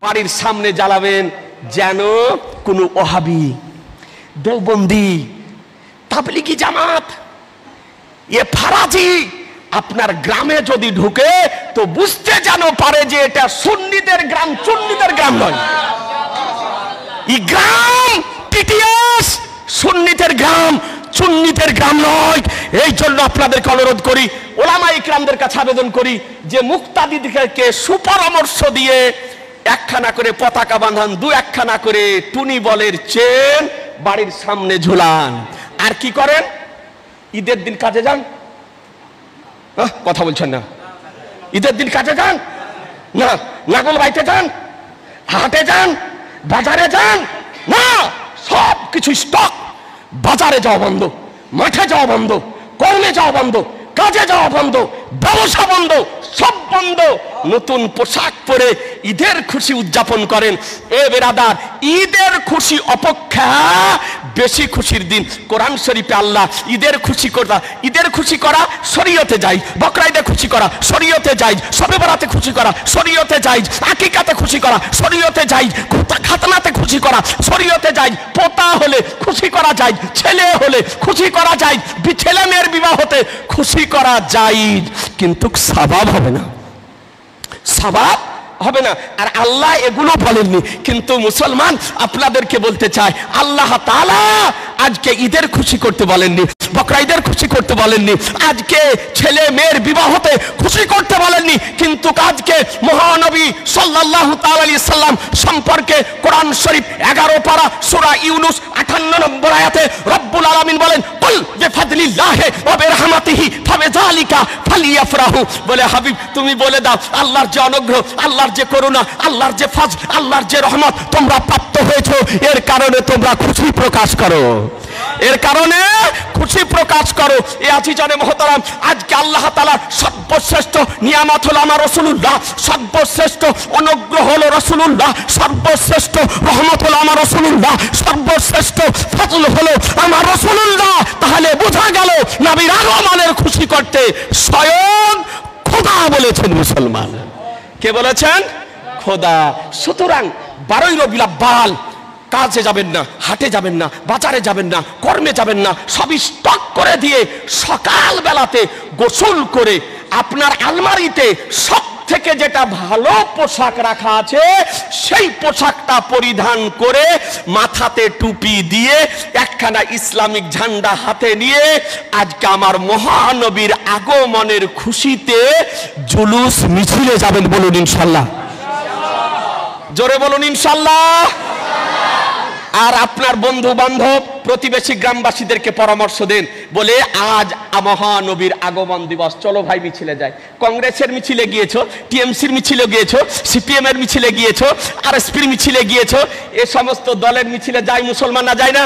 বাড়ির সামনে জ্বালাবেন যেন কোনো ওহাবি, দেওবন্দি, তাবলিগি জামাত, এ ফারাজি আপনার গ্রামে যদি ঢুকে তো বুঝতে যেন পারে যে এটা সুন্নিদের গ্রাম, চুন্নিদের গ্রাম নয়। এই গ্রাম টিটিএস সুন্নিদের গ্রাম, সুন্নিদের গ্রাম নয়। এই জন্য আপনাদেরকে অনুরোধ করি, ওলামা ইকরামদের কাছে আবেদন করি যে মুক্তাদিদেরকে সুপরামর্শ দিয়ে একখানা করে পতাকা বাঁধান, দু একখানা করে টুনি বলের চেন বাড়ির সামনে ঝুলান। আর কি করেন? ঈদের দিন কাজে যান, কথা বলছেন না? ঈদের দিন কাজে যান না, নাগল বাইতে যান, হাটে যান, বাজারে যান না, সব কিছু স্টক। বাজারে যাওয়া বন্ধ, মাঠে যাওয়া বন্ধ, কর্মে যাওয়া বন্ধ, কাজে যাওয়া বন্ধ, ব্যবসা বন্ধ, সব বন্ধ। নতুন পোশাক পরে ঈদের খুশি উদযাপন করেন। এ বেরাদার, ঈদের খুশি অপেক্ষা বেশি খুশির দিন কোরআন শরীফে আল্লাহ ঈদের খুশি করা, ঈদের খুশি করা শরীয়তে যাই, বকরা ঈদে খুশি করা শরীয়তে যাই, শবে বরাতে খুশি করা শরীয়তে যাই, আকিকাতে খুশি করা শরীয়তে যাই, খাতনাতে খুশি করা শরীয়তে যাই, পোতা হলে খুশি করা যায়, ছেলে হলে খুশি করা যায়, ছেলে মেয়ের বিবাহতে খুশি করা যায়, কিন্তু সওয়াব হবে না, সওয়াব হবে না। আর আল্লাহ এগুলো বলেননি। কিন্তু মুসলমান আপনাদেরকে বলতে চায়, আল্লাহ তাআলা আজকে ঈদের খুশি করতে বলেননি, বকরা ঈদের খুশি করতে বলেননি, আজকে ছেলে মেয়ের বিবাহতে খুশি করতে বলেননি, কিন্তু আজকে মহানবী সাল্লাল্লাহু তাআলা আলাইহি সাল্লাম সম্পর্কে কোরআন শরীফ 11 পারা সূরা ইউনূস 58 নম্বর আয়াতে রব্বুল আলামিন বলেন, কুল বিফাদলিল্লাহি ওয়া বিরহমাতিহি ফাবিযালিকা ফালিয়াফরাহু। বলে হাবিব তুমি বলে দাও, আল্লাহর যে অনুগ্রহ, আল্লাহর যে করুণা, আল্লাহর যে ফজল, আল্লাহর যে রহমত তোমরা প্রাপ্ত হয়েছো, এর কারণে তোমরা খুশি প্রকাশ করো, এর কারণে খুশি প্রকাশ করো। এ আজিজানে মুহতারাম, আজকে আল্লাহ তাআলার সর্বশ্রেষ্ঠ নিয়ামত হলো আমার রাসূলুল্লাহ, সর্বশ্রেষ্ঠ অনুগ্রহ হলো রাসূলুল্লাহ, সর্বশ্রেষ্ঠ রহমত হলো আমার রাসূলুল্লাহ, সর্বশ্রেষ্ঠ ফজল হলো আমার রাসূলুল্লাহ। তাহলে বোঝা গেল নবীর আগমনের খুশি করতে স্বয়ং খোদা বলেছেন। মুসলমান কে বলেছেন? খোদা। সুতরাং 12 রবিউল আউয়াল কাজে যাবেন না, হাটে যাবেন না, বাজারে যাবেন না, কর্মে যাবেন না, সব স্টক করে দিয়ে সকাল বেলাতে গোসল করে আপনার আলমারিতে সব থেকে যেটা ভালো পোশাক রাখা আছে সেই পোশাকটা পরিধান করে মাথাতে টুপি দিয়ে একখানা ইসলামিক ঝান্ডা হাতে নিয়ে আজকে আমার মহানবীর আগমনের খুশিতে জুলুস মিছিলে যাবেন। বলুন ইনশাআল্লাহ, জোরে বলুন ইনশাআল্লাহ। আর আপনার বন্ধু বান্ধব প্রতিবেশী গ্রামবাসীদেরকে পরামর্শ দেন, বলে আজ মহানবীর আগমন দিবস, চলো ভাই মিছিলে যাই। কংগ্রেসের মিছিলে গিয়েছো, টিএমসির মিছিলে গিয়েছো, সিপিএম এর মিছিলে গিয়েছো, আরএসপির মিছিলে গিয়েছো, এ সমস্ত দলের মিছিলে যায় মুসলমান না যায় না?